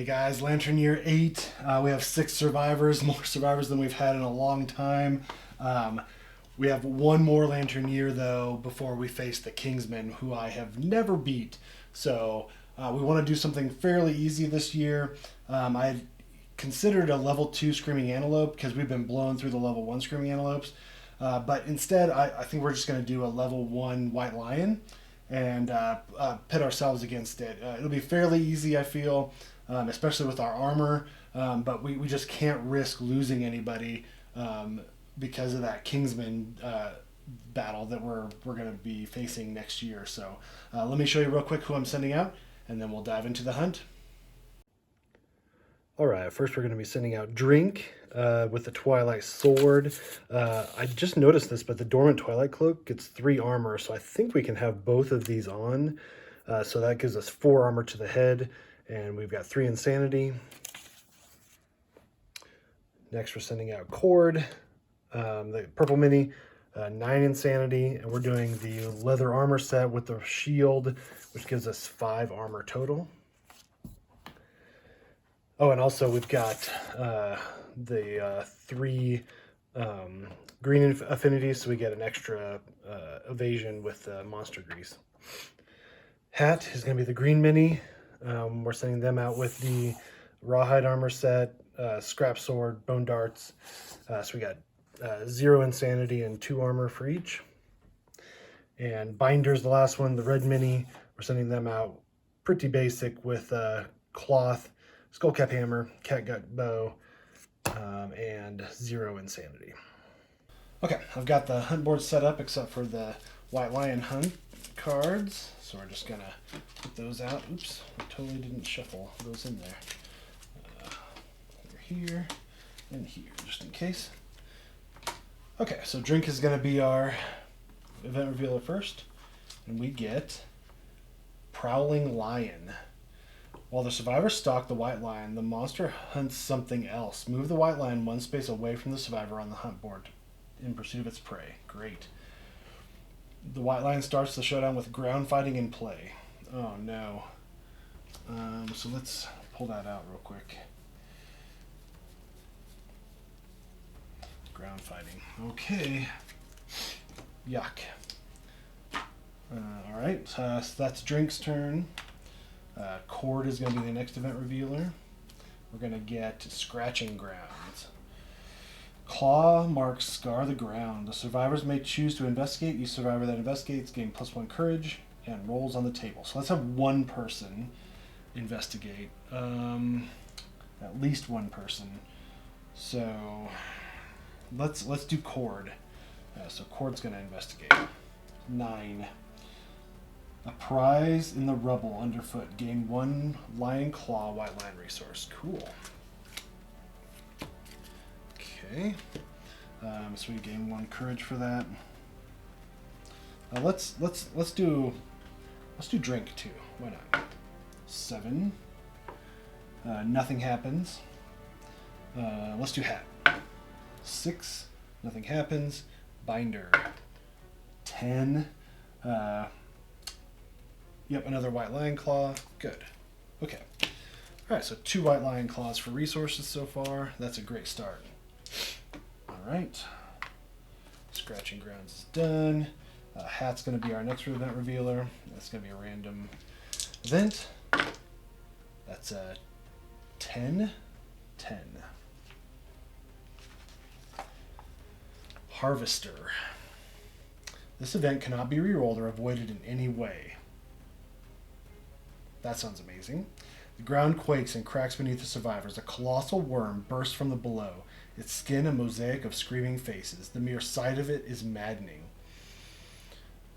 Hey guys, Lantern Year 8. We have 6 survivors, more survivors than we've had in a long time. Um, we have one more Lantern Year though before we face the Kingsmen, who I have never beat. So we want to do something fairly easy this year. I considered a level 2 Screaming Antelope because we've been blown through the level 1 Screaming Antelopes. But instead, I think we're just going to do a level 1 White Lion and pit ourselves against it. It'll be fairly easy, I feel, especially with our armor, but we just can't risk losing anybody because of that Kingsman battle that we're going to be facing next year. So let me show you real quick who I'm sending out, and then we'll dive into the hunt. All right, first we're going to be sending out Drink with the Twilight Sword. I just noticed this, but the Dormant Twilight Cloak gets 3 armor, so I think we can have both of these on. So that gives us 4 armor to the head, and we've got 3 Insanity. Next we're sending out Cord, the Purple Mini, 9 Insanity, and we're doing the Leather Armor set with the Shield, which gives us 5 armor total. Oh, and also we've got the 3 green affinities, so we get an extra evasion with Monster Grease. Hat is going to be the Green Mini. We're sending them out with the Rawhide Armor set, Scrap Sword, Bone Darts. So we got 0 Insanity and 2 armor for each. And Binder's the last one, the Red Mini. We're sending them out pretty basic with Cloth, Skullcap Hammer, Catgut Bow, and 0 Insanity. Okay, I've got the hunt board set up except for the White Lion hunt cards. So we're just gonna put those out. Oops, I totally didn't shuffle those in there. Here and here, just in case. Okay, so Drink is gonna be our event revealer first. And we get Prowling Lion. While the survivors stalk the White Lion, the monster hunts something else. Move the White Lion 1 space away from the survivor on the hunt board in pursuit of its prey. Great. The White Lion starts the showdown with ground fighting in play. Oh no. So let's pull that out real quick. Ground fighting. Okay. Yuck. Alright, so that's Drink's turn. Cord is going to be the next event revealer. We're going to get Scratching Grounds. Claw marks scar the ground. The survivors may choose to investigate. Each survivor that investigates gains +1 courage and rolls on the table. So let's have one person investigate. At least one person. So let's do Cord. So Cord's going to investigate. 9. A prize in the rubble underfoot. Gain 1 lion claw white lion resource. Cool. Okay. So we gain 1 courage for that. Let's do Drink too. Why not? 7. Nothing happens. Let's do Hat. 6. Nothing happens. Binder. 10. Yep, another White Lion Claw. Good. Okay. Alright, so 2 White Lion Claws for resources so far. That's a great start. Alright. Scratching Grounds is done. Hat's going to be our next event revealer. That's going to be a random event. That's a 10. 10. Harvester. This event cannot be rerolled or avoided in any way. That sounds amazing. The ground quakes and cracks beneath the survivors. A colossal worm bursts from the below, its skin a mosaic of screaming faces. The mere sight of it is maddening.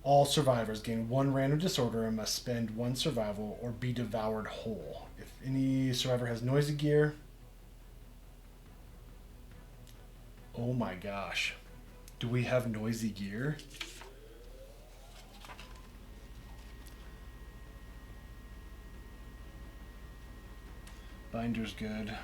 All survivors gain 1 random disorder and must spend 1 survival or be devoured whole. If any survivor has noisy gear... Oh my gosh. Do we have noisy gear? Binder's good.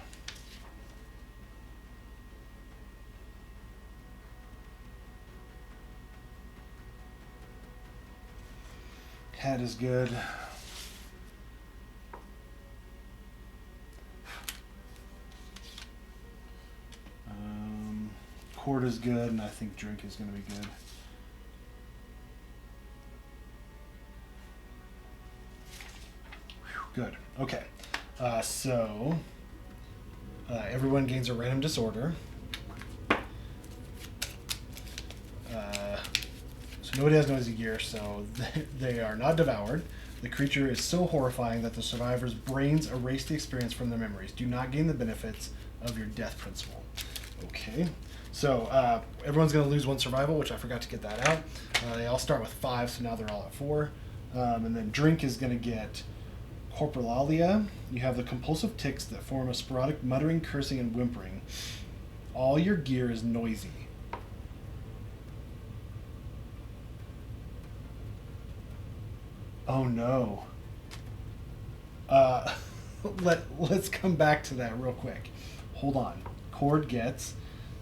Hat is good. is good, and I think drink is going to be good. Good. Okay. So everyone gains a random disorder. So nobody has noisy gear, so they are not devoured. The creature is so horrifying that the survivor's brains erase the experience from their memories. Do not gain the benefits of your death principle. Okay. So everyone's going to lose 1 survival, which I forgot to get that out. They all start with 5, so now they're all at 4. And then drink is going to get corporalia. You have the compulsive tics that form a sporadic muttering, cursing, and whimpering. All your gear is noisy. Oh no. Let's come back to that real quick. Hold on. Cord gets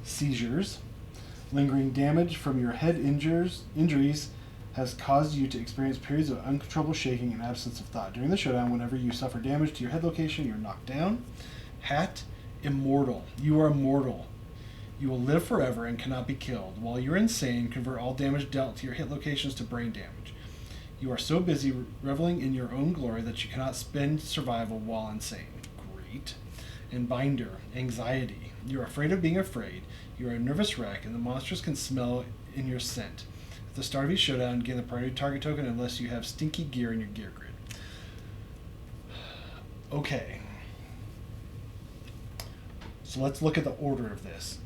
seizures. Lingering damage from your head injuries has caused you to experience periods of uncontrollable shaking and absence of thought. During the showdown, whenever you suffer damage to your head location, you're knocked down. Hat, immortal. You are immortal. You will live forever and cannot be killed. While you're insane, convert all damage dealt to your hit locations to brain damage. You are so busy reveling in your own glory that you cannot spend survival while insane. Great. And binder, anxiety. You're afraid of being afraid. You're a nervous wreck, and the monsters can smell in your scent. At the start of each showdown, gain the priority target token unless you have stinky gear in your gear grid. Okay. So let's look at the order of this.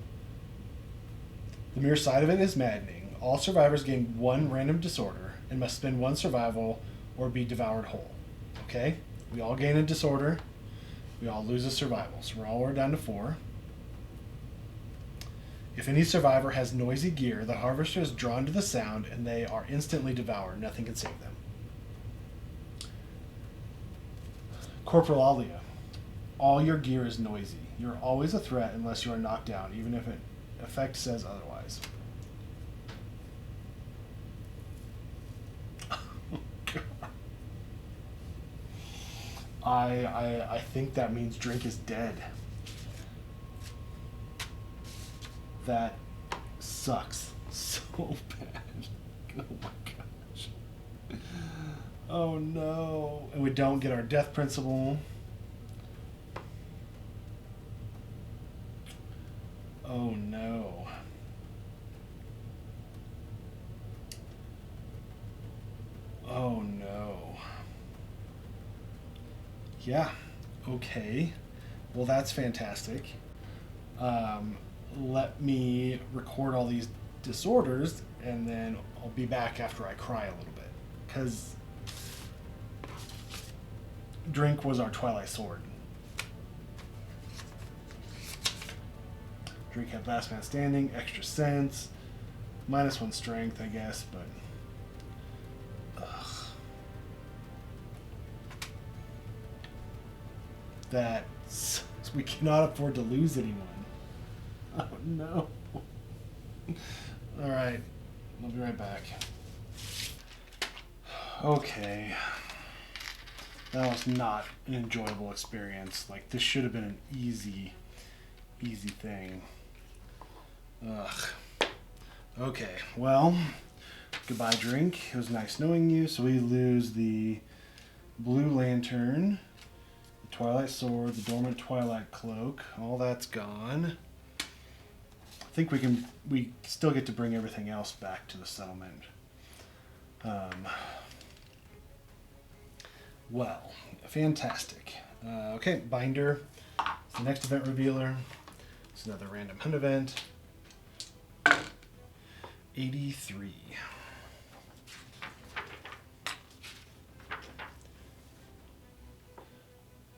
The mere sight of it is maddening. All survivors gain 1 random disorder and must spend 1 survival or be devoured whole. Okay? We all gain a disorder. We all lose a survival. So we're down to 4. If any survivor has noisy gear, the harvester is drawn to the sound and they are instantly devoured. Nothing can save them. Corporalia. All your gear is noisy. You're always a threat unless you are knocked down, even if an effect says otherwise. I think that means drink is dead. That sucks so bad. Oh my gosh. Oh no. And we don't get our death principle. Oh no. Oh no. Yeah. Okay. Well, that's fantastic. Let me record all these disorders, and then I'll be back after I cry a little bit. Because drink was our Twilight Sword. Drink had last man standing, extra sense, -1 strength, I guess, but that we cannot afford to lose anyone. Oh no. Alright, I'll be right back. Okay. That was not an enjoyable experience. Like, this should have been an easy thing. Ugh. Okay, well, goodbye, drink. It was nice knowing you. So we lose the Blue Lantern, the Twilight Sword, the Dormant Twilight Cloak. All that's gone. I think we still get to bring everything else back to the settlement. Well, fantastic. Okay, binder. It's the next event revealer. It's another random hunt event. 83.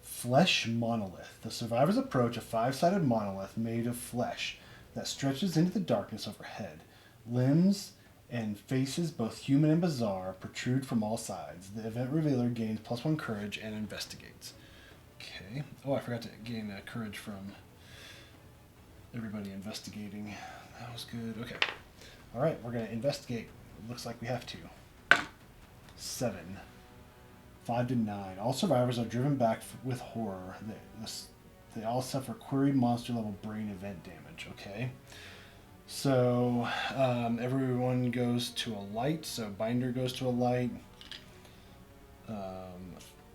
Flesh Monolith. The survivors approach a 5-sided monolith made of flesh that stretches into the darkness overhead. Limbs and faces, both human and bizarre, protrude from all sides. The event revealer gains +1 courage and investigates. Okay. Oh, I forgot to gain courage from everybody investigating. That was good. Okay. All right, we're going to investigate. Looks like we have to. 7. 5 to 9. All survivors are driven back with horror. They all suffer query monster level brain event damage. Okay. So everyone goes to a light. So Binder goes to a light.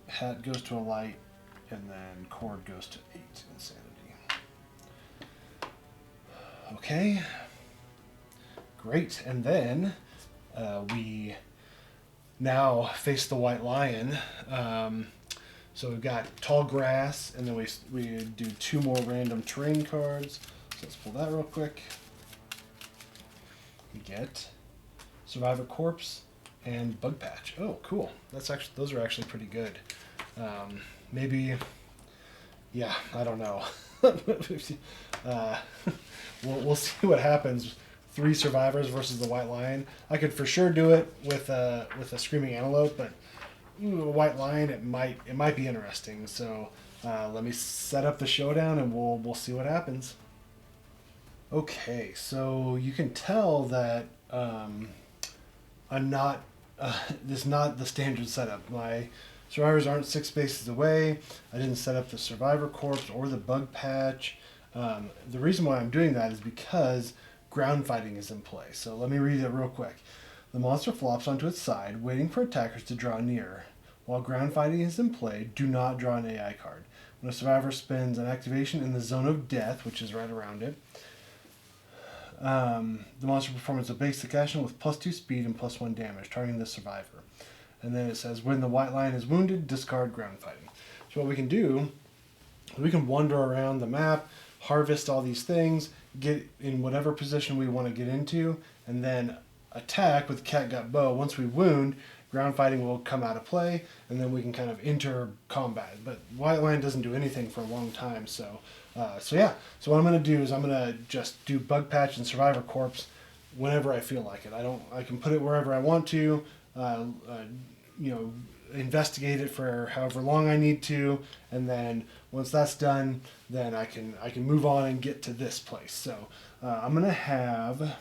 Hat goes to a light. And then Cord goes to 8 insanity. Okay. Great. And then we now face the White Lion. So we've got Tall Grass, and then we do 2 more random terrain cards. So let's pull that real quick. We get Survivor Corpse and Bug Patch. Oh, cool. Those are actually pretty good. Maybe, yeah, I don't know. We'll see what happens. 3 survivors versus the White Lion. I could for sure do it with a Screaming Antelope, but a White Lion, it might be interesting. So let me set up the showdown, and we'll see what happens. Okay, so you can tell that I'm not. This is not the standard setup. My survivors aren't 6 spaces away. I didn't set up the Survivor Corpse or the Bug Patch. The reason why I'm doing that is because ground fighting is in play. So let me read it real quick. The monster flops onto its side, waiting for attackers to draw near. While ground fighting is in play, do not draw an AI card. When a survivor spends an activation in the zone of death, which is right around it, the monster performs a basic action with +2 speed and +1 damage, targeting the survivor. And then it says, when the White Lion is wounded, discard ground fighting. So what we can do, we can wander around the map, harvest all these things, get in whatever position we want to get into, and then attack with Catgut Bow. Once we wound, ground fighting will come out of play, and then we can kind of enter combat. But White Lion doesn't do anything for a long time, so yeah. So what I'm going to do is I'm going to just do Bug Patch and Survivor Corpse whenever I feel like it. I can put it wherever I want to, investigate it for however long I need to, and then once that's done, then I can move on and get to this place. So I'm gonna have,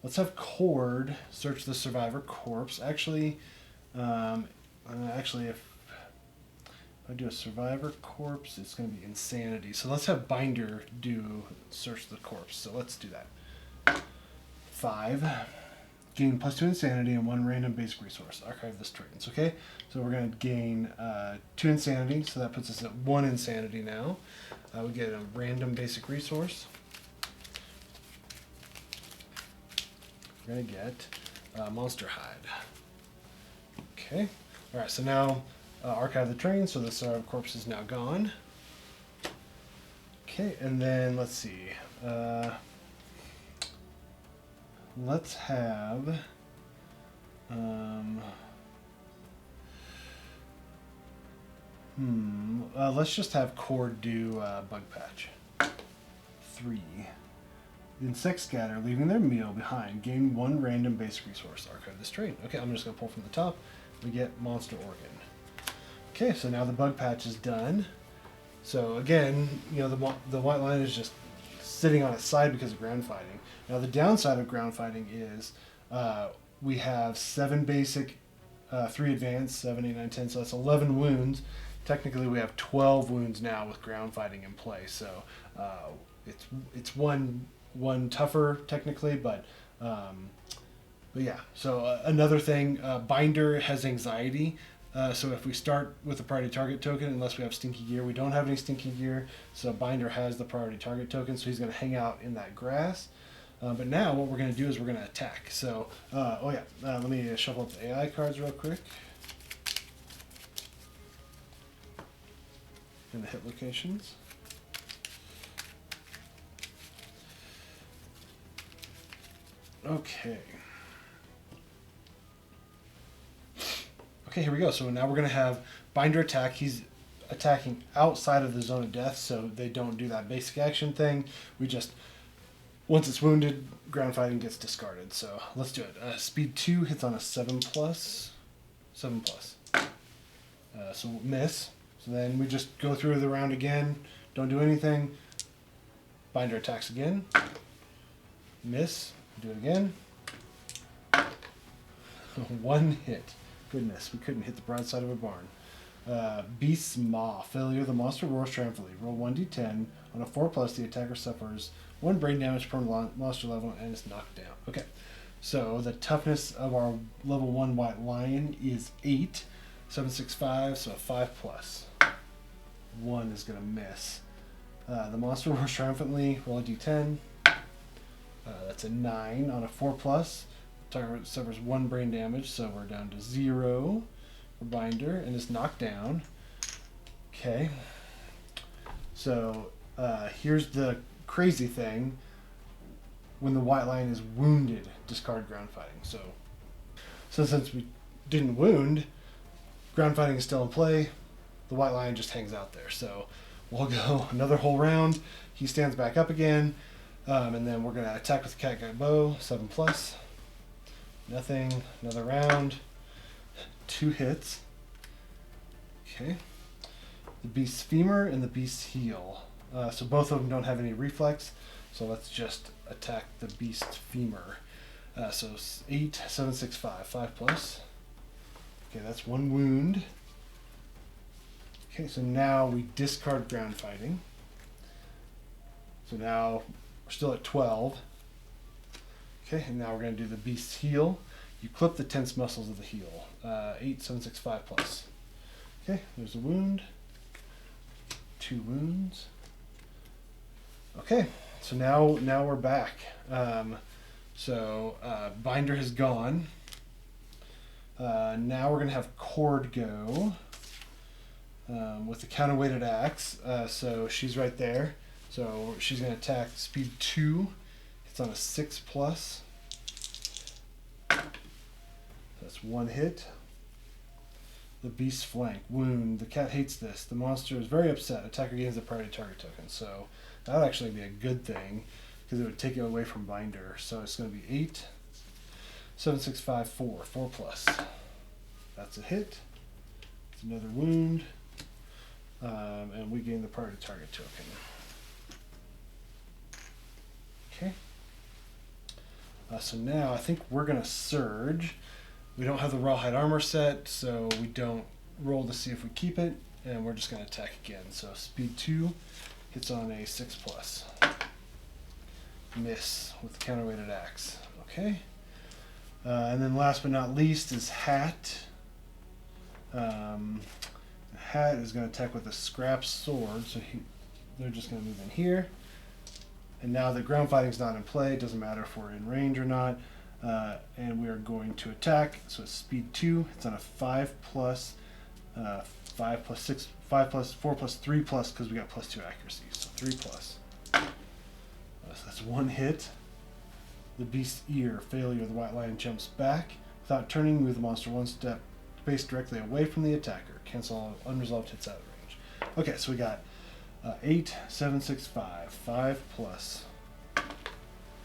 let's have Cord search the Survivor Corpse. Actually, if I do a Survivor Corpse, it's gonna be Insanity. So let's have Binder do search the corpse. So let's do that. 5. Gain +2 insanity and 1 random basic resource. Archive this traits. Okay, so we're going to gain 2 insanity, so that puts us at 1 insanity now. We get a random basic resource. We're going to get Monster Hide. Okay, all right. So now archive the train. So the corpse is now gone. Okay, and then let's see. Let's have let's just have Cord do Bug Patch. 3. Insect scatter, leaving their meal behind. Gain 1 random basic resource. Archive this trait. Okay, I'm just gonna pull from the top. We get Monster Organ. Okay, so now the Bug Patch is done. So again, the White Lion is just sitting on its side because of ground fighting. Now the downside of ground fighting is we have 7 basic, 3 advanced, 7, 8, 9, 10, so that's 11 wounds. Technically we have 12 wounds now with ground fighting in play, so it's one tougher technically, but yeah. So another thing, Binder has anxiety. So if we start with a priority target token, unless we have stinky gear, we don't have any stinky gear, so Binder has the priority target token, so he's going to hang out in that grass. But now what we're going to do is we're going to attack. So, let me shuffle up the AI cards real quick. And the hit locations. Okay. Okay, here we go. So now we're going to have Binder attack. He's attacking outside of the zone of death, so they don't do that basic action thing. We just, once it's wounded, ground fighting gets discarded. So let's do it. Speed 2 hits on a 7+. 7+. So we'll miss. So then we just go through the round again. Don't do anything. Binder attacks again. Miss. Do it again. 1 hit. Goodness, we couldn't hit the broadside of a barn. Beast's Maw. Failure. The monster roars triumphantly. Roll 1d10. On a 4+, the attacker suffers 1 brain damage per monster level and is knocked down. Okay, so the toughness of our level 1 white lion is 8. 7, 6, 5, so a 5+. 1 is going to miss. The monster roars triumphantly. Roll a d10. That's a 9. On a 4+, target suffers 1 brain damage, so we're down to 0 for Binder and is knocked down. Okay. So here's the crazy thing. When the white lion is wounded, discard ground fighting. So since we didn't wound, ground fighting is still in play. The white lion just hangs out there. So we'll go another whole round. He stands back up again. And then we're going to attack with the catgut bow. 7+. Nothing. Another round. 2 hits. Okay. The beast's femur and the beast's heel. So both of them don't have any reflex. So let's just attack the beast's femur. So 8, 7, 6, 5. 5+. Okay, that's 1 wound. Okay, so now we discard ground fighting. So now we're still at 12. Okay, and now we're going to do the beast's heel. You clip the tense muscles of the heel. 8, 7, 6, 5+. Okay, there's a wound. 2 wounds. Okay, so now we're back. Binder has gone. Now we're going to have Cord go with the counterweighted axe. So she's right there. So she's going to attack speed 2. It's on a 6+. That's 1 hit. The beast's flank. Wound. The cat hates this. The monster is very upset. Attacker gains a priority target token. So that would actually be a good thing because it would take it away from Binder. So it's going to be 8, 7, 6, 5, 4. 4+. That's a hit. It's another wound. And we gain the priority target token. Okay. So now I think we're going to surge. We don't have the rawhide armor set, so we don't roll to see if we keep it, and we're just going to attack again. So speed 2 hits on a 6+. Miss with the counterweighted axe. Okay. And then last but not least is Hat. Hat is going to attack with a scrap sword, so they're just going to move in here. And now that ground fighting's not in play, it doesn't matter if we're in range or not. And we are going to attack. So it's speed 2. It's on a 5+, 5+6, 5+, 4+, 3+, because we got +2 accuracy. So 3+. So that's 1 hit. The beast's ear. Failure. The white lion jumps back. Without turning, move the monster 1 step face directly away from the attacker. Cancel all unresolved hits out of range. Okay, so we got 8, 7, 6, 5. 5+.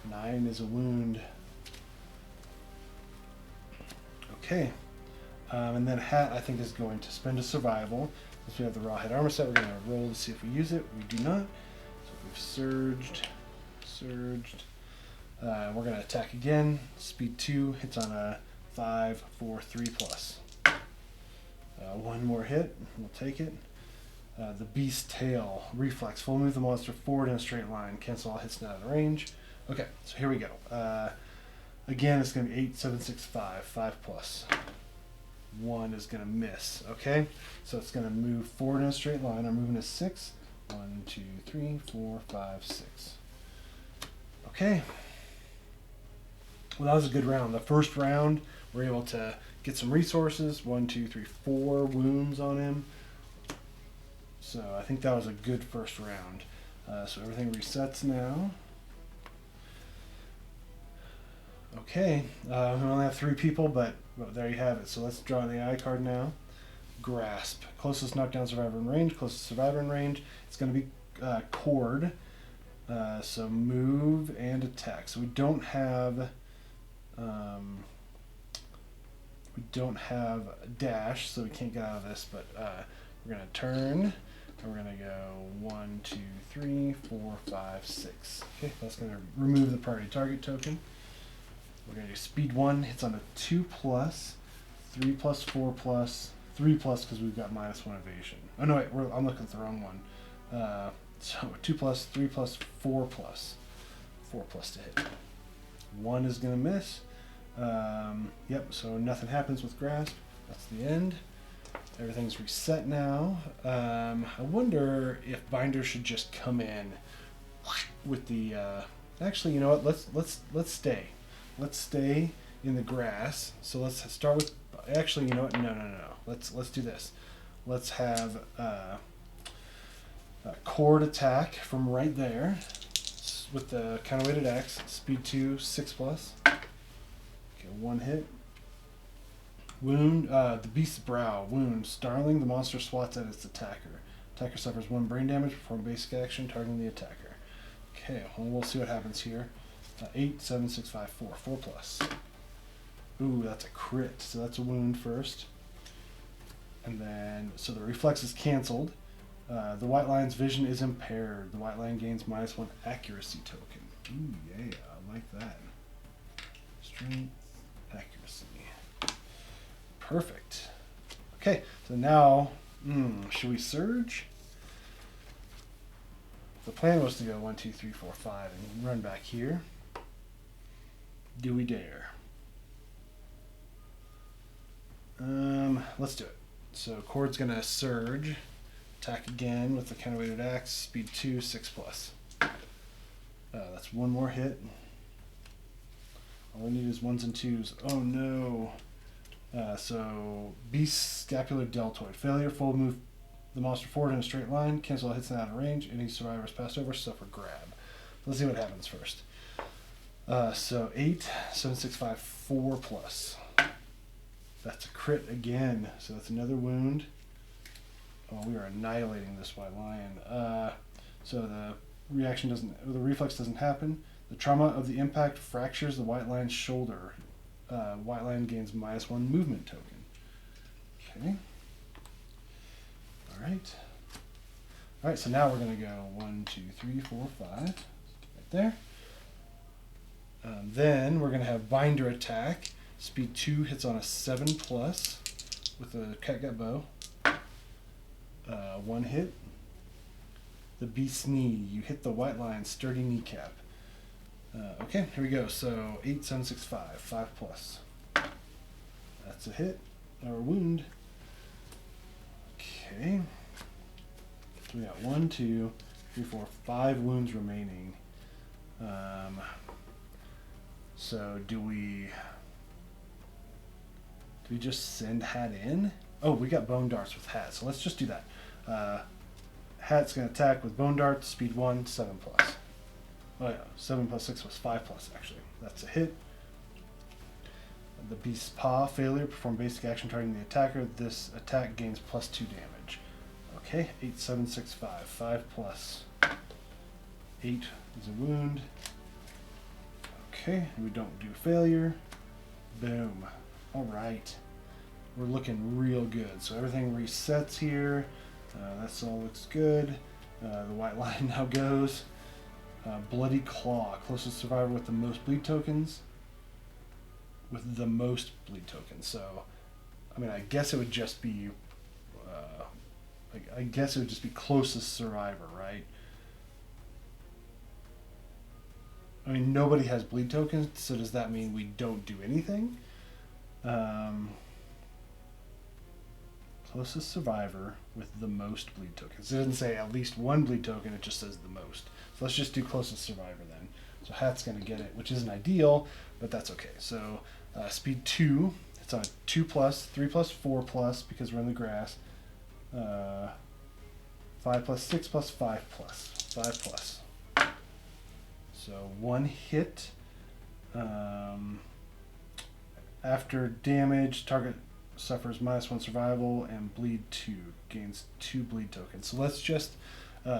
9 is a wound. Okay. And then Hat, I think, is going to spend a survival. Since we have the rawhide armor set, we're going to roll to see if we use it. We do not. So we've surged. We're going to attack again. Speed 2 hits on a 5, 4, 3+. 1 more hit. We'll take it. The beast's tail. Reflex. Full move the monster forward in a straight line. Cancel all hits not out of range. Okay, so here we go. Again, it's going to be 8, 7, 6, 5. 5+. 1 is going to miss. Okay, so it's going to move forward in a straight line. I'm moving to 6. 1, 2, 3, 4, 5, 6. Okay. Well, that was a good round. The first round, we're able to get some resources. 1, 2, 3, 4 wounds on him. So I think that was a good first round. So everything resets now. Okay, we only have 3 people, but there you have it. So let's draw the AI card now. Grasp. Closest knockdown survivor in range. Closest survivor in range. It's going to be Cord. So move and attack. So we don't have dash, so we can't get out of this. But we're going to turn. And we're going to go 1, 2, 3, 4, 5, 6. Okay, that's going to remove the priority target token. We're going to do speed 1, hits on a 2+, 3+, 4+, 3+ because we've got -1 evasion. Oh no, wait, I'm looking at the wrong one. So 2+, 3+, 4+. 4+ to hit. 1 is gonna miss. Yep, so nothing happens with grasp. That's the end. Everything's reset now. I wonder if binder should just come in with the. Actually, you know what? Let's stay. Let's stay in the grass. So let's start with. Actually, you know what? No. Let's do this. Let's have a cord attack from right there with the counterweighted axe. Speed 2, 6+. Okay, 1 hit. Wound, the beast's brow. Wound. Starling, the monster swats at its attacker. Attacker suffers 1 brain damage. Perform basic action targeting the attacker. Okay, well, we'll see what happens here. 8, 7, 6, 5, 4. 4+. Ooh, that's a crit. So that's a wound first. And then, so the reflex is canceled. The white line's vision is impaired. The white line gains -1 accuracy token. Ooh, yeah, I like that. Strength, accuracy. Perfect. Okay, so now, should we surge? The plan was to go 1, 2, 3, 4, 5 and run back here. Do we dare? Let's do it. So Cord's gonna surge, attack again with the counterweighted axe, speed 2, 6+. That's 1 more hit. All I need is 1s and 2s. Oh no. So beast scapular deltoid. Failure, full move the monster forward in a straight line, cancel all hits and out of range. Any survivors passed over, suffer grab. Let's see what happens first. So 8, 7, 6, 5, 4+. That's a crit again. So that's another wound. Oh, we are annihilating this white lion. So the reflex doesn't happen. The trauma of the impact fractures the white lion's shoulder. White lion gains -1 movement token. Okay. All right, so now we're going to go 1, 2, 3, 4, 5. Right there. Then we're going to have binder attack. Speed 2 hits on a 7+ with a catgut bow. 1 hit. The beast's knee. You hit the white lion's sturdy kneecap. Okay, here we go. So 8, 7, 6, 5. 5+. That's a hit or a wound. Okay. So we got 1, 2, 3, 4, 5 wounds remaining. So do we just send Hat in? Oh, we got bone darts with Hat, so let's just do that. Hat's gonna attack with bone darts, speed 1, 7+. Oh yeah, 7 + 6 was 5+ actually. That's a hit. The beast's paw, failure, perform basic action targeting the attacker. This attack gains +2 damage. Okay, 8, 7, 6, 5. 5+. 8 is a wound. Okay, we don't do failure. Boom. Alright. We're looking real good. So everything resets here. That all looks good. The white line now goes. Bloody Claw. Closest survivor with the most bleed tokens. So, I mean, I guess it would just be... I guess it would just be closest survivor, right? I mean, nobody has bleed tokens, so does that mean we don't do anything? Closest survivor with the most bleed tokens. It doesn't say at least 1 bleed token, it just says the most. So let's just do closest survivor then. So Hat's going to get it, which isn't ideal, but that's okay. So speed 2, it's on 2+, 3+, 4+, because we're in the grass. 5+, 6+, 5+. 5+. So 1 hit. After damage, target suffers -1 survival and bleed 2. Gains 2 bleed tokens. So let's just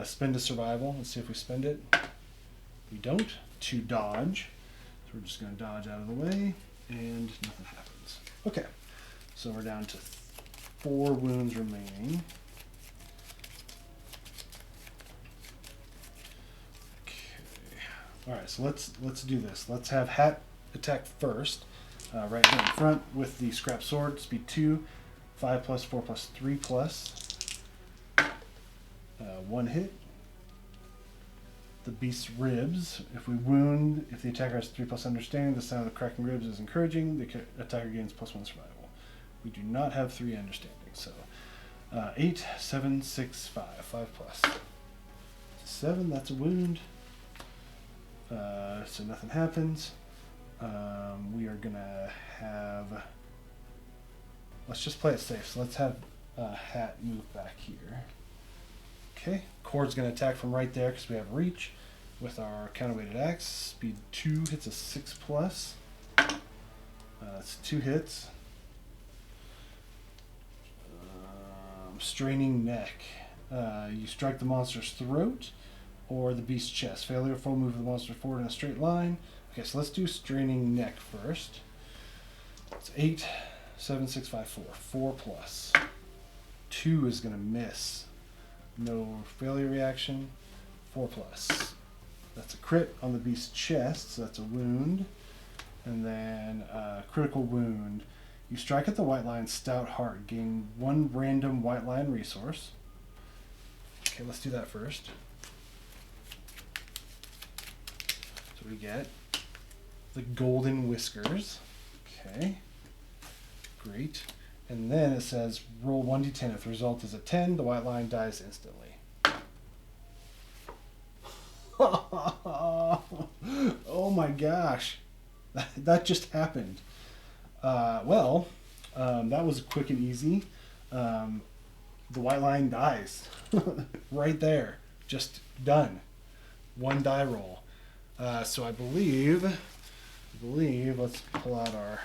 spend a survival. Let's see if we spend it. We don't. To dodge. So we're just going to dodge out of the way and nothing happens. Okay. So we're down to 4 wounds remaining. All right, so let's do this. Let's have Hat attack first, right here in front with the scrap sword, speed 2, 5 plus, 4 plus, 3 plus. 1 hit. The beast's ribs. If we wound, if the attacker has 3 plus understanding, the sound of the cracking ribs is encouraging. The attacker gains +1 survival. We do not have 3 understanding, so 8, 7, 6, 5. 5 plus. 7, that's a wound. So nothing happens. We are gonna have. Let's just play it safe. So let's have Hat move back here. Okay, Cord's going to attack from right there because we have reach with our counterweighted axe. Speed 2 hits a 6 plus. That's 2 hits. Straining neck. You strike the monster's throat or the beast's chest. Failure, full move the monster forward in a straight line. Okay, so let's do straining neck first. It's 8, 7, 6, 5, 4. 4 plus. 2 is going to miss. No failure reaction. 4 plus. That's a crit on the beast's chest, so that's a wound. And then critical wound. You strike at the white line's stout heart. Gain 1 random white line resource. Okay, let's do that first. So we get the golden whiskers. Okay. Great. And then it says roll 1d10. If the result is a 10, the white line dies instantly. Oh my gosh. That just happened. That was quick and easy. The white line dies. Right there. Just done. 1 die roll. So I believe, let's pull out our...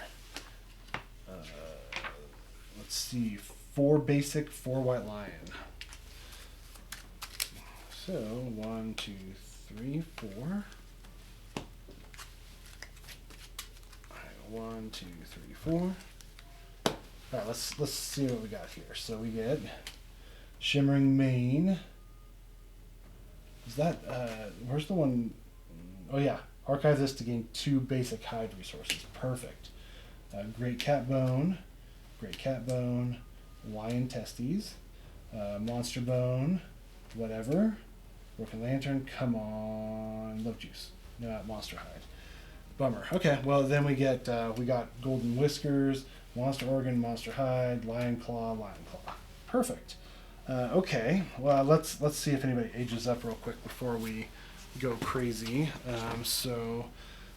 let's see, 4 basic, 4 white lion. So 1, 2, 3, 4. All right, 1, 2, 3, 4. All right, let's see what we got here. So we get Shimmering Mane. Is that where's the one? Oh yeah, archive this to gain 2 basic hide resources. Perfect. Great cat bone. Great cat bone, lion testes, monster bone, whatever. Broken lantern, come on, love juice. No, monster hide. Bummer. Okay, well then we got golden whiskers, monster organ, monster hide, lion claw. Perfect. Okay, well let's see if anybody ages up real quick before we go crazy. So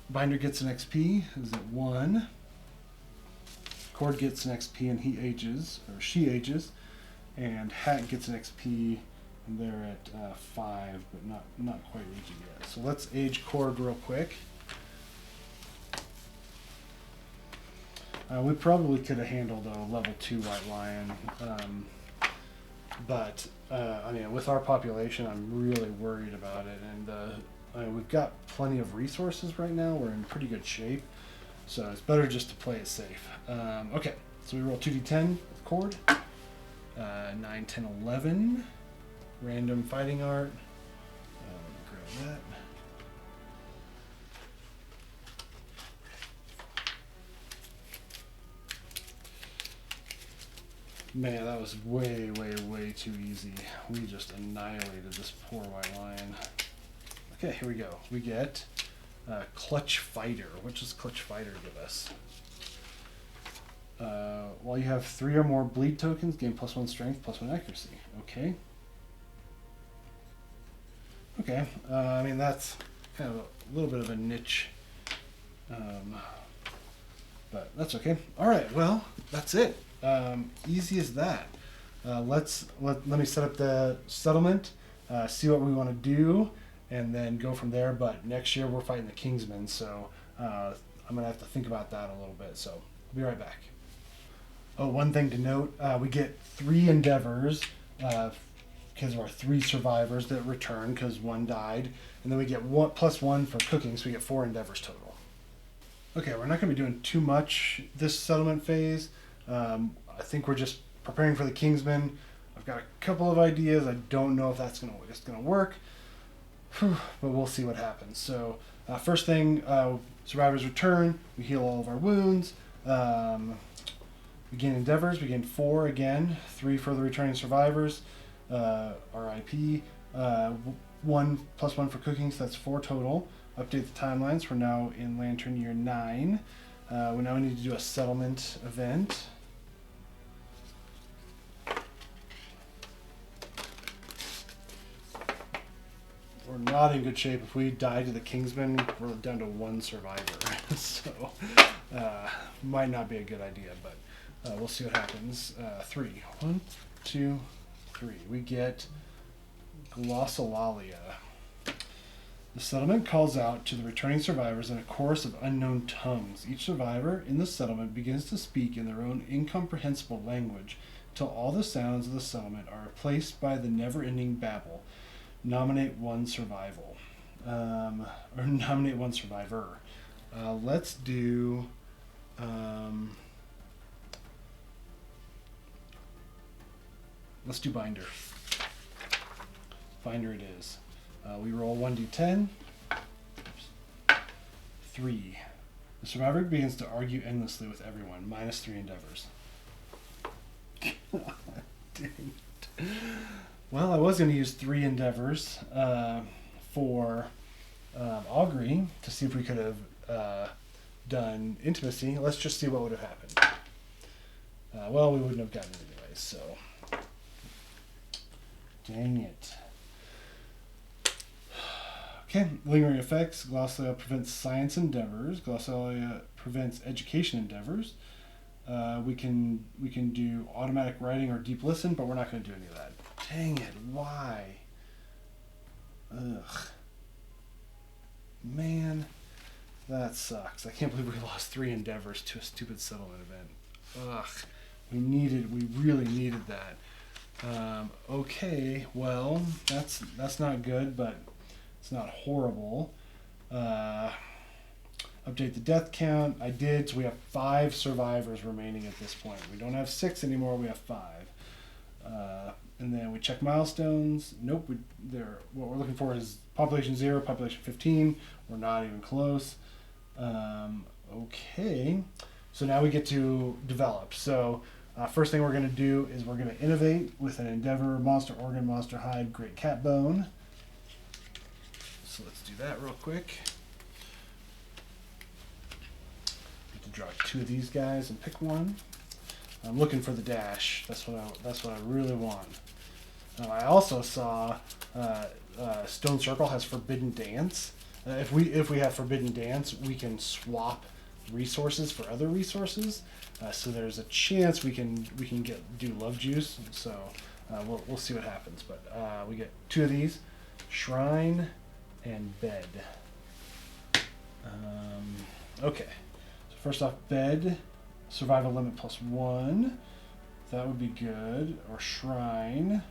Binder gets an XP. Is it 1? Cord gets an XP and he ages, or she ages, and Hat gets an XP and they're at 5, but not quite aging yet. So let's age Cord real quick. We probably could have handled a level 2 white lion, but I mean, with our population, I'm really worried about it, and we've got plenty of resources right now. We're in pretty good shape. So it's better just to play it safe. Okay, so we roll 2d10 with Cord. 9, 10, 11. Random fighting art. Grab that. Man, that was way, way, way too easy. We just annihilated this poor white lion. Okay, here we go. We get Clutch Fighter. What does Clutch Fighter give us? While you have 3 or more bleed tokens, gain +1 strength, +1 accuracy. Okay. Okay. I mean, that's kind of a little bit of a niche. But that's okay. All right. Well, that's it. Easy as that. Let me set up the settlement, see what we want to do, and then go from there. But next year we're fighting the Kingsmen, so I'm gonna have to think about that a little bit. So I'll be right back. Oh, one thing to note: we get 3 endeavors because of our 3 survivors that return because 1 died, and then we get +1 for cooking, so we get 4 endeavors total. Okay, we're not going to be doing too much this settlement phase. I think we're just preparing for the Kingsmen. I've got a couple of ideas. I don't know if that's going to work, but we'll see what happens. So first thing, survivors return. We heal all of our wounds. We gain endeavors. We gain 4 again. 3 for the returning survivors. RIP. 1 plus 1 for cooking, so that's 4 total. Update the timelines. We're now in Lantern Year 9. We now need to do a settlement event. We're not in good shape. If we die to the Kingsman, we're down to 1 survivor. So, might not be a good idea, but we'll see what happens. 3. 1, 2, 3. We get Glossolalia. The settlement calls out to the returning survivors in a chorus of unknown tongues. Each survivor in the settlement begins to speak in their own incomprehensible language till all the sounds of the settlement are replaced by the never-ending babble. Nominate 1 survival. Or nominate 1 survivor. Let's do... let's do Binder. Binder it is. We roll 1d10. 3. The survivor begins to argue endlessly with everyone. Minus 3 endeavors. God dang it. Well, I was going to use 3 endeavors for augury to see if we could have done intimacy. Let's just see what would have happened. Well, we wouldn't have gotten it anyway, so... Dang it. Okay, lingering effects. Glossolalia prevents science endeavors. Glossolalia prevents education endeavors. We can do automatic writing or deep listen, but we're not going to do any of that. Dang it, why? Ugh. Man, that sucks. I can't believe we lost 3 endeavors to a stupid settlement event. Ugh. We really needed that. Okay, well, that's not good, but it's not horrible. Update the death count. I did, so we have 5 survivors remaining at this point. We don't have 6 anymore, we have 5. And then we check milestones. Nope, what we're looking for is population 0, population 15. We're not even close. Okay, so now we get to develop. So first thing we're going to do is we're going to innovate with an endeavor, monster organ, monster hide, great cat bone. So let's do that real quick. Get to draw 2 of these guys and pick one. I'm looking for the dash. That's what I really want. I also saw Stone Circle has Forbidden Dance. If we have Forbidden Dance, we can swap resources for other resources. So there's a chance we can do Love Juice. So we'll see what happens. But we get 2 of these: Shrine and Bed. Okay. So first off, Bed. Survival limit +1. That would be good. Or Shrine.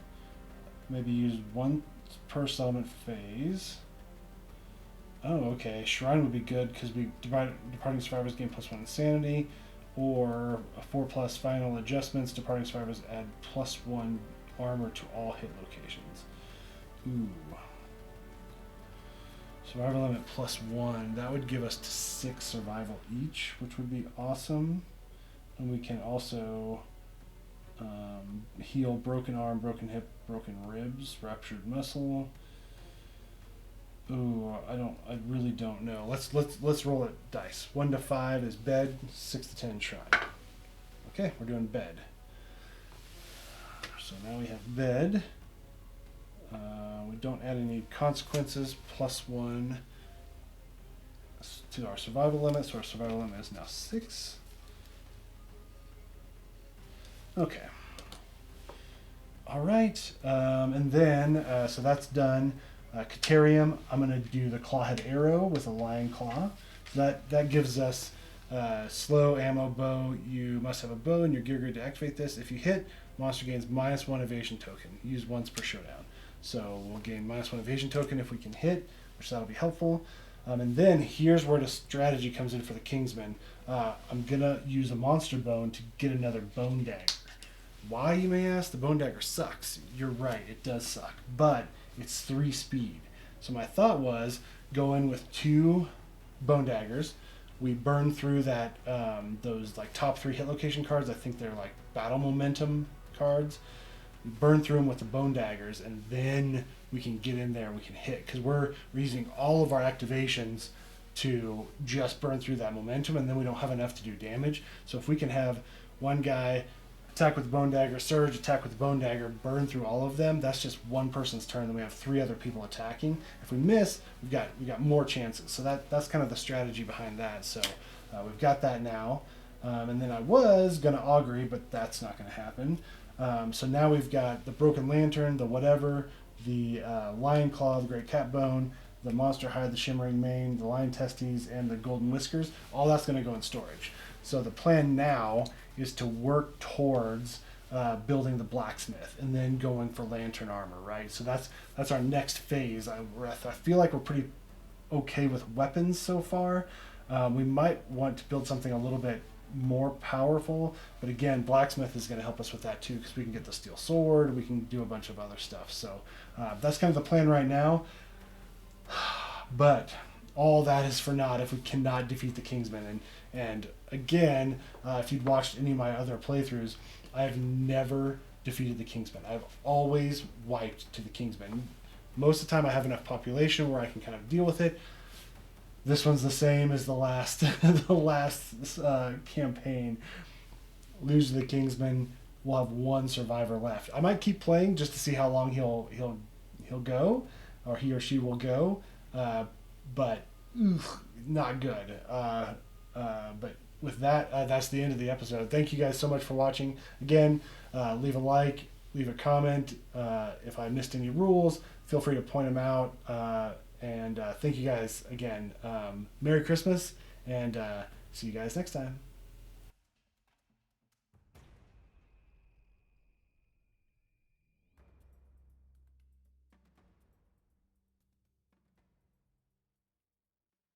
Maybe use 1 per settlement phase. Oh, okay. Shrine would be good because departing survivors gain +1 insanity. Or a 4+ final adjustments. Departing survivors add +1 armor to all hit locations. Ooh. Survival limit +1. That would give us to 6 survival each, which would be awesome. And we can also heal broken arm, broken hip, broken ribs, ruptured muscle. Ooh, I really don't know. Let's roll it dice. 1 to 5 is Bed, 6 to 10 Shrine. Okay, we're doing Bed. So now we have Bed. We don't add any consequences. +1 to our survival limit, so our survival limit is now 6. Okay. All right, and then so that's done. Caterium, I'm going to do the Clawhead Arrow with a Lion Claw. That gives us slow ammo bow. You must have a bow in your gear grid to activate this. If you hit, monster gains -1 evasion token. Use once per showdown. So we'll gain -1 evasion token if we can hit, which that'll be helpful. And then here's where the strategy comes in for the Kingsman. I'm going to use a monster bone to get another bone dagger. Why, you may ask? The bone dagger sucks. You're right, it does suck. But it's 3 speed. So my thought was go in with 2 bone daggers, we burn through that those like top 3 hit location cards. I think they're like battle momentum cards. We burn through them with the bone daggers, and then we can get in there. We can hit because we're using all of our activations to just burn through that momentum, and then we don't have enough to do damage. So if we can have one guy attack with the bone dagger, surge, attack with the bone dagger, burn through all of them, that's just one person's turn. Then we have 3 other people attacking. If we miss, we got more chances. So that's kind of the strategy behind that. So we've got that now. And then I was gonna augury, but that's not gonna happen. So now we've got the broken lantern, the whatever, the lion claw, the great cat bone, the monster hide, the shimmering mane, the lion testes, and the golden whiskers. All that's going to go in storage. So the plan now is to work towards building the blacksmith and then going for lantern armor, right? So that's our next phase. I feel like we're pretty okay with weapons so far. We might want to build something a little bit more powerful, but again, blacksmith is going to help us with that too, because we can get the steel sword, we can do a bunch of other stuff. So that's kind of the plan right now. But all that is for naught if we cannot defeat the Kingsmen. And again, if you'd watched any of my other playthroughs, I have never defeated the Kingsmen. I've always wiped to the Kingsmen. Most of the time I have enough population where I can kind of deal with it. This one's the same as the last campaign. Lose to the Kingsmen. We'll have 1 survivor left. I might keep playing just to see how long he'll go, or he or she will go, but not good. But with that, that's the end of the episode. Thank you guys so much for watching. Again, leave a like, leave a comment. If I missed any rules, feel free to point them out. And thank you guys again. Merry Christmas, and see you guys next time.